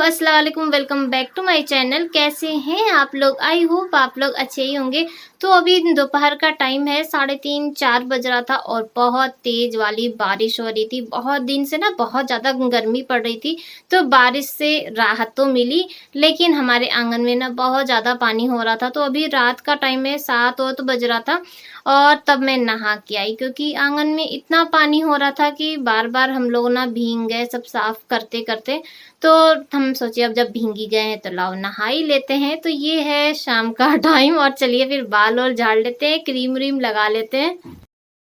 अस्सलाम वालेकुम, welcome back to my channel. कैसे हैं आप लोग? आई होप आप लोग अच्छे ही होंगे। तो अभी दोपहर का टाइम है, 3:30-4 बज रहा था और बहुत तेज़ वाली बारिश हो रही थी। बहुत दिन से ना बहुत ज़्यादा गर्मी पड़ रही थी, तो बारिश से राहत तो मिली, लेकिन हमारे आंगन में ना बहुत ज़्यादा पानी हो रहा था। तो अभी रात का टाइम है, 7 बज रहा था और तब मैं नहा के आई, क्योंकि आंगन में इतना पानी हो रहा था कि बार-बार हम लोग ना भीग गए सब साफ करते-करते। तो हम सोचे अब जब भीग गए हैं तो लाओ नहा ही लेते हैं। तो ये है शाम का टाइम और चलिए फिर बाल-वाल झाड़ लेते हैं, क्रीम-व्रीम लगा लेते हैं।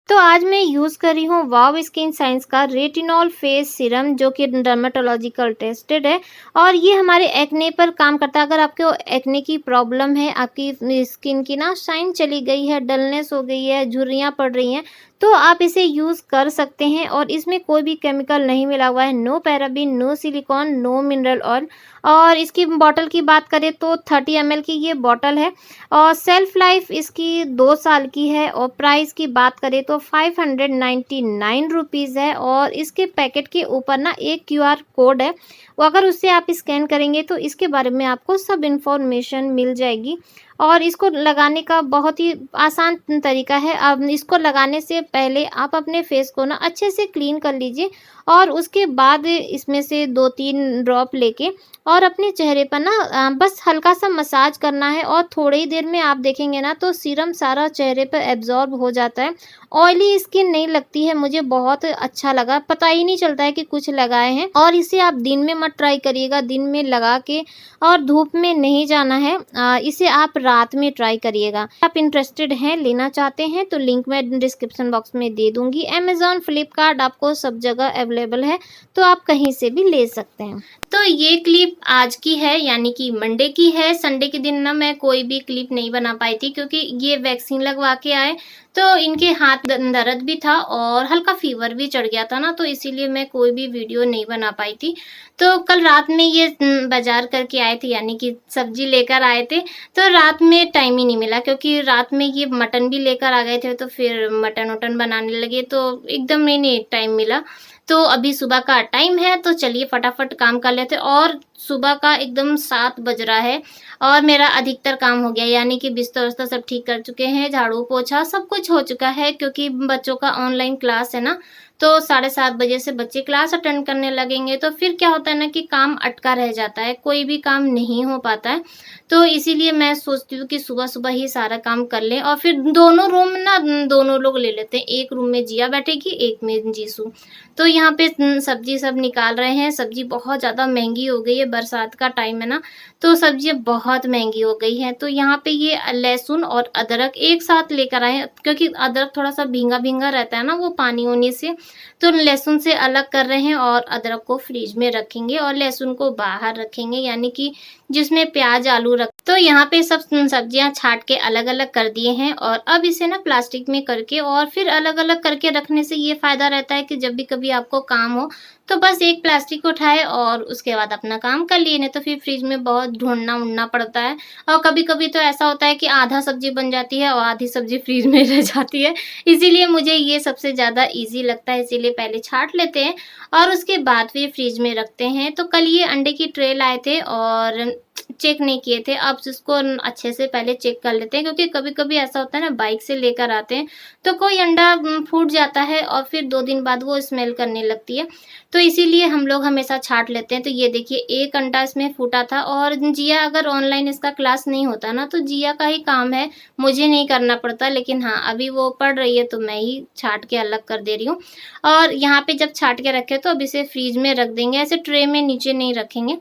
तो आज मैं यूज़ कर रही हूँ वाव स्किन साइंस का रेटिनॉल फेस सीरम, जो कि डर्मेटोलॉजिकल टेस्टेड है और ये हमारे एक्ने पर काम करता है। अगर आपको एक्ने की प्रॉब्लम है, आपकी स्किन की ना शाइन चली गई है, डलनेस हो गई है, झुर्रियाँ पड़ रही हैं, तो आप इसे यूज़ कर सकते हैं। और इसमें कोई भी केमिकल नहीं मिला हुआ है, no paraben, no silicone, no mineral oil. और इसकी बॉटल की बात करें तो 30 ml की ये बॉटल है और सेल्फ लाइफ इसकी 2 साल की है। और प्राइस की बात करें तो 599 रुपीज़ है। और इसके पैकेट के ऊपर ना एक QR कोड है, वो अगर उससे आप स्कैन करेंगे तो इसके बारे में आपको सब इन्फॉर्मेशन मिल जाएगी। और इसको लगाने का बहुत ही आसान तरीका है। अब इसको लगाने से पहले आप अपने फेस को ना अच्छे से क्लीन कर लीजिए और उसके बाद इसमें से 2-3 ड्रॉप लेके और अपने चेहरे पर ना बस हल्का सा मसाज करना है और थोड़ी ही देर में आप देखेंगे ना तो सीरम सारा चेहरे पर एब्जॉर्ब हो जाता है। ऑयली स्किन नहीं लगती है, मुझे बहुत अच्छा लगा, पता ही नहीं चलता है कि कुछ लगाए हैं। और इसे आप दिन में मत ट्राई करिएगा, दिन में लगा के और धूप में नहीं जाना है। इसे आप रात में ट्राई करिएगा। आप इंटरेस्टेड हैं, लेना चाहते हैं तो लिंक मैं डिस्क्रिप्शन बॉक्स में दे दूंगी। अमेज़ॉन, फ्लिपकार्ट आपको सब जगह अवेलेबल है, तो आप कहीं से भी ले सकते हैं। तो ये क्लिप आज की है, यानी कि मंडे की है। संडे के दिन ना मैं कोई भी क्लिप नहीं बना पाई थी, क्योंकि ये वैक्सीन लगवा के आए तो इनके हाथ दर्द भी था और हल्का फीवर भी चढ़ गया था ना, तो इसीलिए मैं कोई भी वीडियो नहीं बना पाई थी। तो कल रात में ये बाजार करके आए थे, यानी कि सब्जी लेकर आए थे, तो रात में टाइम ही नहीं मिला, क्योंकि रात में ये मटन भी लेकर आ गए थे, तो फिर मटन वटन बनाने लगे तो एकदम नहीं टाइम मिला। तो अभी सुबह का टाइम है, तो चलिए फटाफट काम कर लेते हैं। और सुबह का एकदम 7 बज रहा है और मेरा अधिकतर काम हो गया, यानी कि बिस्तर वस्तर सब ठीक कर चुके हैं, झाड़ू पोछा सब कुछ हो चुका है, क्योंकि बच्चों का ऑनलाइन क्लास है ना, तो 7:30 बजे से बच्चे क्लास अटेंड करने लगेंगे। तो फिर क्या होता है ना कि काम अटका रह जाता है, कोई भी काम नहीं हो पाता है। तो इसीलिए मैं सोचती हूँ कि सुबह-सुबह ही सारा काम कर लें और फिर दोनों रूम ना दोनों लोग ले लेते हैं। एक रूम में जिया बैठेगी, एक में जीसू। तो यहाँ पे सब्जी सब निकाल रहे हैं। सब्जी बहुत ज़्यादा महँगी हो गई है, बरसात का टाइम है ना, तो सब्जियाँ बहुत महँगी हो गई हैं। तो यहाँ पे ये लहसुन और अदरक एक साथ लेकर आए हैं, क्योंकि अदरक थोड़ा-सा भींगा-भींगा रहता है ना वो पानी-वानी से, तो लहसुन से अलग कर रहे हैं और अदरक को फ्रिज में रखेंगे और लहसुन को बाहर रखेंगे, यानी कि जिसमें प्याज आलू रख। तो यहाँ पे सब सब्जियां छाट के अलग-अलग कर दिए हैं और अब इसे ना प्लास्टिक में करके और फिर अलग-अलग करके रखने से ये फायदा रहता है कि जब भी कभी आपको काम हो तो बस एक प्लास्टिक उठाए और उसके बाद अपना काम कर लिए, नहीं तो फिर फ्रिज में बहुत ढूंढना पड़ता है। और कभी-कभी तो ऐसा होता है कि आधा सब्जी बन जाती है और आधी सब्जी फ्रिज में रह जाती है। इसीलिए मुझे ये सबसे ज़्यादा ईज़ी लगता है, इसीलिए पहले छाँट लेते हैं और उसके बाद फिर फ्रिज में रखते हैं। तो कल ये अंडे की ट्रे लाए थे और चेक नहीं किए थे, अब इसको अच्छे से पहले चेक कर लेते हैं, क्योंकि कभी-कभी ऐसा होता है ना, बाइक से लेकर आते हैं तो कोई अंडा फूट जाता है और फिर 2 दिन बाद वो स्मेल करने लगती है, तो इसीलिए हम लोग हमेशा छाँट लेते हैं। तो ये देखिए एक अंडा इसमें फूटा था और जिया अगर ऑनलाइन इसका क्लास नहीं होता ना, तो जिया का ही काम है, मुझे नहीं करना पड़ता। लेकिन हाँ, अभी वो पढ़ रही है तो मैं ही छाँट के अलग कर दे रही हूँ। और यहाँ पे जब छाँट के रखे तो अब इसे फ्रिज में रख देंगे, ऐसे ट्रे में नीचे नहीं रखेंगे,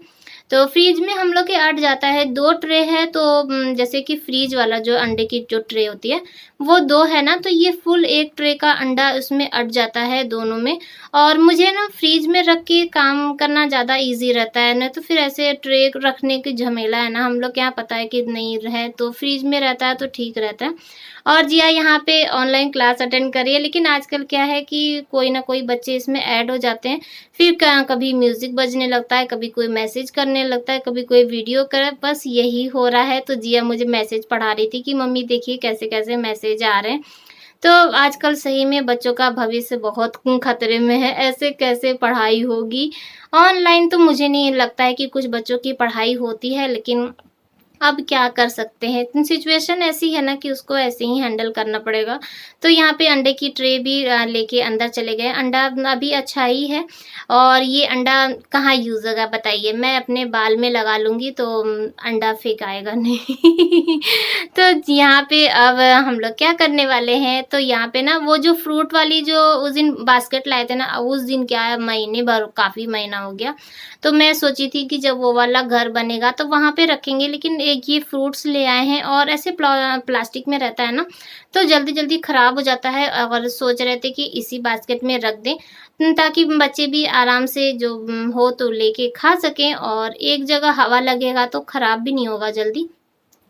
तो फ्रिज में हम लोग के अट जाता है। 2 ट्रे है, तो जैसे कि फ्रिज वाला जो अंडे की जो ट्रे होती है वो 2 है ना, तो ये फुल 1 ट्रे का अंडा उसमें अट जाता है दोनों में। और मुझे ना फ्रिज में रख के काम करना ज़्यादा इजी रहता है, नहीं तो फिर ऐसे ट्रे रखने की झमेला है ना, हम लोग क्या पता है कि नहीं है, तो फ्रिज में रहता है तो ठीक रहता है। और जिया यहाँ पे ऑनलाइन क्लास अटेंड करी है, लेकिन आजकल क्या है कि कोई ना कोई बच्चे इसमें ऐड हो जाते हैं, फिर कभी म्यूज़िक बजने लगता है, कभी कोई मैसेज करने लगता है, कभी कोई वीडियो करे, बस यही हो रहा है। तो जिया मुझे मैसेज पढ़ा रही थी कि मम्मी देखिए कैसे-कैसे मैसेज आ रहे हैं। तो आजकल सही में बच्चों का भविष्य बहुत खतरे में है, ऐसे कैसे पढ़ाई होगी? ऑनलाइन तो मुझे नहीं लगता है कि कुछ बच्चों की पढ़ाई होती है, लेकिन अब क्या कर सकते हैं? सिचुएशन ऐसी है ना कि उसको ऐसे ही हैंडल करना पड़ेगा। तो यहाँ पे अंडे की ट्रे भी लेके अंदर चले गए। अंडा अभी अच्छा ही है और ये अंडा कहाँ यूज़ होगा बताइए? मैं अपने बाल में लगा लूँगी तो अंडा फेंकाएगा नहीं। तो यहाँ पे अब हम लोग क्या करने वाले हैं, तो यहाँ पे ना वो जो फ्रूट वाली जो उस दिन बास्केट लाए थे ना, उस दिन क्या महीने भर काफ़ी महीना हो गया। तो मैं सोची थी कि जब वो वाला घर बनेगा तो वहाँ पे रखेंगे, लेकिन एक ये फ्रूट्स ले आए हैं और ऐसे प्लास्टिक में रहता है ना, तो जल्दी-जल्दी खराब हो जाता है और सोच रहे थे कि इसी बास्केट में रख दें ताकि बच्चे भी आराम से जो हो तो लेके खा सकें और एक जगह हवा लगेगा तो खराब भी नहीं होगा जल्दी।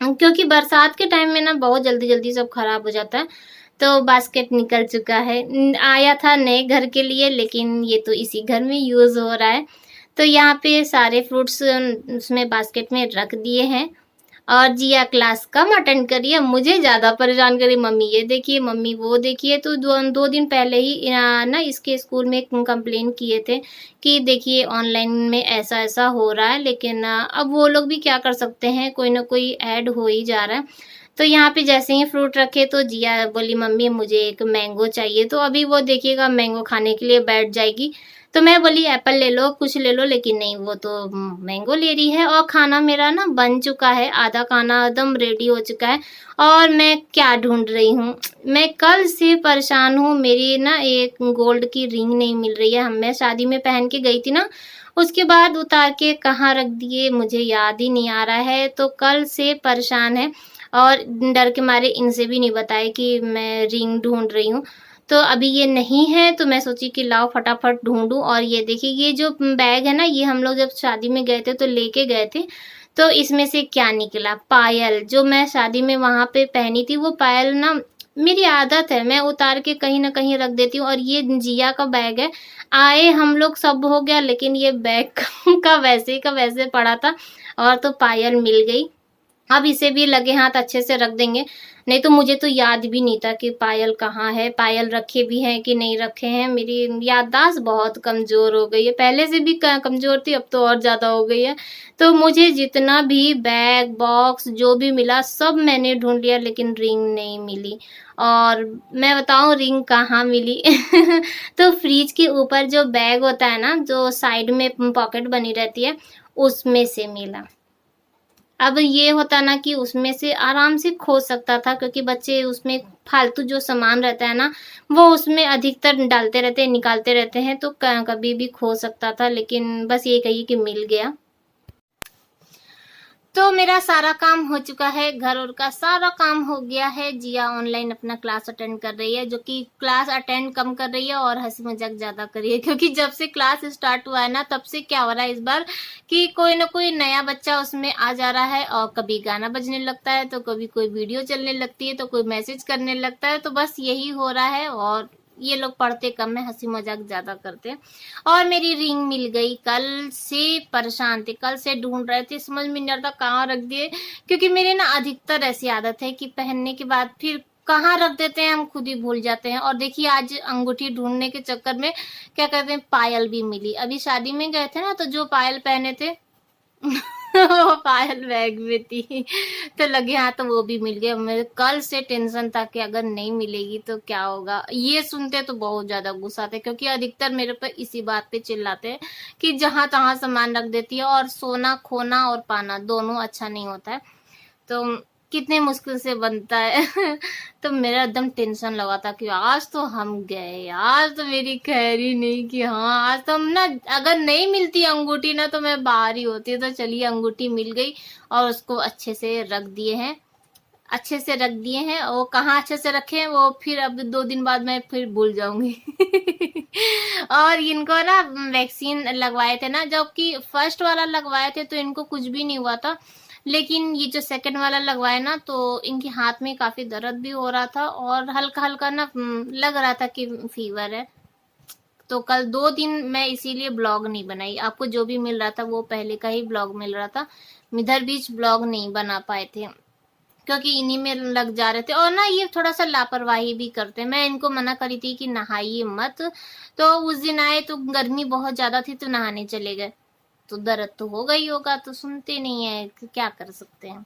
क्योंकि बरसात के टाइम में ना बहुत जल्दी-जल्दी सब खराब हो जाता है। तो बास्केट निकल चुका है। आया था नए घर के लिए, लेकिन ये तो इसी घर में यूज़ हो रहा है। तो यहाँ पे सारे फ्रूट्स उसमें बास्केट में रख दिए हैं और जिया क्लास कम अटेंड कर रही है, मुझे ज़्यादा परेशान कर रही है, मम्मी ये देखिए, मम्मी वो देखिए। तो 2 दिन पहले ही ना इसके स्कूल में कंप्लेन किए थे कि देखिए ऑनलाइन में ऐसा-ऐसा हो रहा है, लेकिन अब वो लोग भी क्या कर सकते हैं, कोई ना कोई ऐड हो ही जा रहा है। तो यहाँ पे जैसे ही फ्रूट रखे तो जिया बोली मम्मी मुझे एक मैंगो चाहिए, तो अभी वो देखिएगा मैंगो खाने के लिए बैठ जाएगी। तो मैं बोली एप्पल ले लो, कुछ ले लो, लेकिन नहीं वो तो मैंगो ले रही है और खाना मेरा ना बन चुका है, आधा खाना एकदम रेडी हो चुका है और मैं क्या ढूँढ रही हूँ, मैं कल से परेशान हूँ, मेरी ना एक गोल्ड की रिंग नहीं मिल रही है। मैं शादी में पहन के गई थी ना, उसके बाद उतार के कहाँ रख दिए मुझे याद ही नहीं आ रहा है, तो कल से परेशान है और डर के मारे इनसे भी नहीं बताया कि मैं रिंग ढूँढ रही हूँ। तो अभी ये नहीं है, तो मैं सोची कि लाओ फटाफट ढूँढूँ और ये देखिए ये जो बैग है ना, ये हम लोग जब शादी में गए थे तो लेके गए थे। तो इसमें से क्या निकला, पायल जो मैं शादी में वहाँ पे पहनी थी, वो पायल ना मेरी आदत है, मैं उतार के कहीं न कहीं रख देती हूँ और ये जिया का बैग है। आए हम लोग सब हो गया, लेकिन ये बैग का वैसे का वैसे पड़ा था और तो पायल मिल गई। अब इसे भी लगे हाथ अच्छे से रख देंगे, नहीं तो मुझे तो याद भी नहीं था कि पायल कहाँ है, पायल रखे भी हैं कि नहीं रखे हैं। मेरी याददाश्त बहुत कमज़ोर हो गई है, पहले से भी क कमज़ोर थी, अब तो और ज़्यादा हो गई है। तो मुझे जितना भी बैग, बॉक्स जो भी मिला सब मैंने ढूँढ लिया, लेकिन रिंग नहीं मिली और मैं बताऊँ रिंग कहाँ मिली तो फ्रिज के ऊपर जो बैग होता है ना, जो साइड में पॉकेट बनी रहती है, उसमें से मिला। अब ये होता ना कि उसमें से आराम से खो सकता था, क्योंकि बच्चे उसमें फालतू जो सामान रहता है ना, वो उसमें अधिकतर डालते रहते हैं, निकालते रहते हैं, तो कभी भी खो सकता था, लेकिन बस ये कहिए कि मिल गया। तो मेरा सारा काम हो चुका है, घर और का सारा काम हो गया है। जिया ऑनलाइन अपना क्लास अटेंड कर रही है, जो कि क्लास अटेंड कम कर रही है और हंसी मजाक ज्यादा कर रही है, क्योंकि जब से क्लास स्टार्ट हुआ है ना, तब से क्या हो रहा है इस बार कि कोई ना कोई नया बच्चा उसमें आ जा रहा है और कभी गाना बजने लगता है, तो कभी कोई वीडियो चलने लगती है, तो कोई मैसेज करने लगता है। तो बस यही हो रहा है और ये लोग पढ़ते कम है, हंसी मजाक ज्यादा करते हैं। और मेरी रिंग मिल गई, कल से परेशान थे, कल से ढूंढ रहे थे, समझ में नहीं आता कहाँ रख दिए, क्योंकि मेरी ना अधिकतर ऐसी आदत है कि पहनने के बाद फिर कहाँ रख देते हैं हम खुद ही भूल जाते हैं। और देखिए आज अंगूठी ढूंढने के चक्कर में क्या कहते हैं, पायल भी मिली। अभी शादी में गए थे ना, तो जो पायल पहने थे वो पायल बैग में थी, तो लगे हाँ तो वो भी मिल गया। मेरे कल से टेंशन था कि अगर नहीं मिलेगी तो क्या होगा। ये सुनते तो बहुत ज्यादा गुस्सा आते, क्योंकि अधिकतर मेरे पर इसी बात पे चिल्लाते हैं कि जहां तहां सामान रख देती है, और सोना खोना और पाना दोनों अच्छा नहीं होता है, तो कितने मुश्किल से बनता है तो मेरा एकदम टेंशन लगा था कि आज तो हम गए, आज तो मेरी खैर ही नहीं कि हाँ आज तो हम ना, अगर नहीं मिलती अंगूठी ना तो मैं बाहर ही होती। तो चलिए अंगूठी मिल गई और उसको अच्छे से रख दिए हैं, अच्छे से रख दिए हैं। वो कहाँ अच्छे से रखे हैं वो फिर अब 2 दिन बाद मैं फिर भूल जाऊंगी और इनको ना वैक्सीन लगवाए थे ना, जबकि फर्स्ट वाला लगवाए थे तो इनको कुछ भी नहीं हुआ था, लेकिन ये जो सेकंड वाला लगवाया ना, तो इनके हाथ में काफी दर्द भी हो रहा था और हल्का हल्का ना लग रहा था कि फीवर है। तो कल 2 दिन मैं इसीलिए ब्लॉग नहीं बनाई, आपको जो भी मिल रहा था वो पहले का ही ब्लॉग मिल रहा था, इधर बीच ब्लॉग नहीं बना पाए थे, क्योंकि इन्हीं में लग जा रहे थे। और ना ये थोड़ा सा लापरवाही भी करते हैं। मैं इनको मना करी थी कि नहाइए मत, तो उस दिन आए तो गर्मी बहुत ज्यादा थी तो नहाने चले गए, तो दर्द तो होगा ही होगा, तो सुनते नहीं है, क्या कर सकते हैं।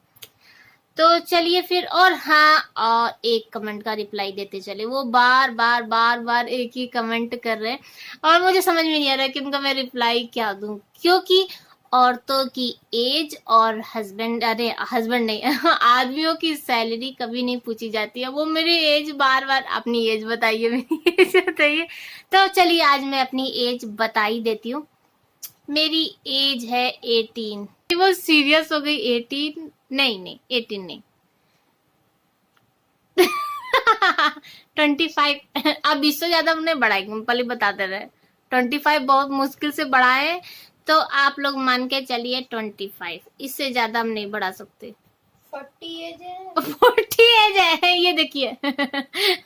तो चलिए फिर, और हाँ, और एक कमेंट का रिप्लाई देते चले। वो बार बार बार बार एक ही कमेंट कर रहे हैं और मुझे समझ में नहीं आ रहा है कि उनका मैं रिप्लाई क्या दूं, क्योंकि औरतों की एज और हस्बैंड, अरे हस्बैंड नहीं आदमियों की सैलरी कभी नहीं पूछी जाती है। वो मेरी एज बार बार, अपनी एज बताइए, मेरी एज बताइए। तो चलिए आज मैं अपनी एज बता ही देती हूँ। मेरी एज है 18। वो सीरियस हो गई, 18 नहीं 18 नहीं 25। अब इससे ज्यादा हमने बढ़ाई, पहले बताते रहे। 25 बहुत मुश्किल से बढ़ाए, तो आप लोग मान के चलिए 25, इससे ज्यादा हम नहीं बढ़ा सकते। 40 एज है। 40 एज है, ये देखिए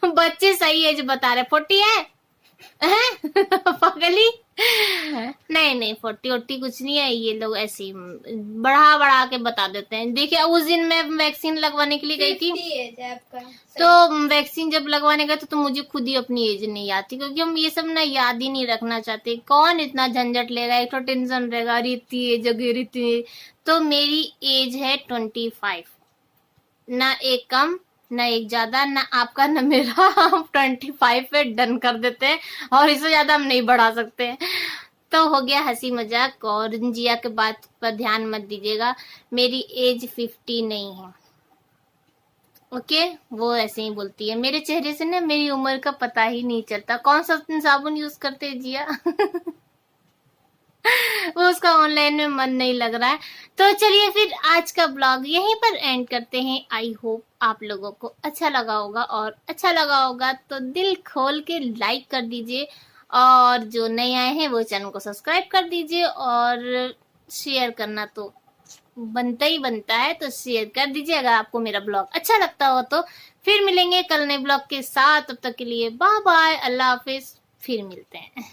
बच्चे सही एज बता रहे, 40 है पगली। नहीं 40 कुछ नहीं है, ये लोग ऐसे ही बढ़ा बढ़ा के बता देते हैं। देखिए उस दिन मैं वैक्सीन लगवाने के लिए गई थी, 50 एज है आपका। तो वैक्सीन जब लगवाने गए तो मुझे खुद ही अपनी एज नहीं आती, क्योंकि हम ये सब ना याद ही नहीं रखना चाहते। कौन इतना झंझट लेगा, एक तो टेंशन रहेगा, रीति एज रीति। तो मेरी एज है 25, ना एक कम ना एक ज्यादा, ना आपका ना मेरा। हम 25 पे डन कर देते हैं और इससे ज्यादा हम नहीं बढ़ा सकते। तो हो गया हंसी मजाक, और जिया के बात पर ध्यान मत दीजिएगा। मेरी एज 50 नहीं है, ओके। वो ऐसे ही बोलती है, मेरे चेहरे से ना मेरी उम्र का पता ही नहीं चलता। कौन सा साबुन यूज करते हैं जिया? वो उसका ऑनलाइन में मन नहीं लग रहा है। तो चलिए फिर आज का ब्लॉग यहीं पर एंड करते हैं। आई होप आप लोगों को अच्छा लगा होगा, और अच्छा लगा होगा तो दिल खोल के लाइक कर दीजिए, और जो नए आए हैं वो चैनल को सब्सक्राइब कर दीजिए, और शेयर करना तो बनता ही बनता है, तो शेयर कर दीजिए अगर आपको मेरा ब्लॉग अच्छा लगता हो तो। फिर मिलेंगे कल नए ब्लॉग के साथ, तब तक के लिए बाय बाय, अल्लाह हाफिज, फिर मिलते हैं।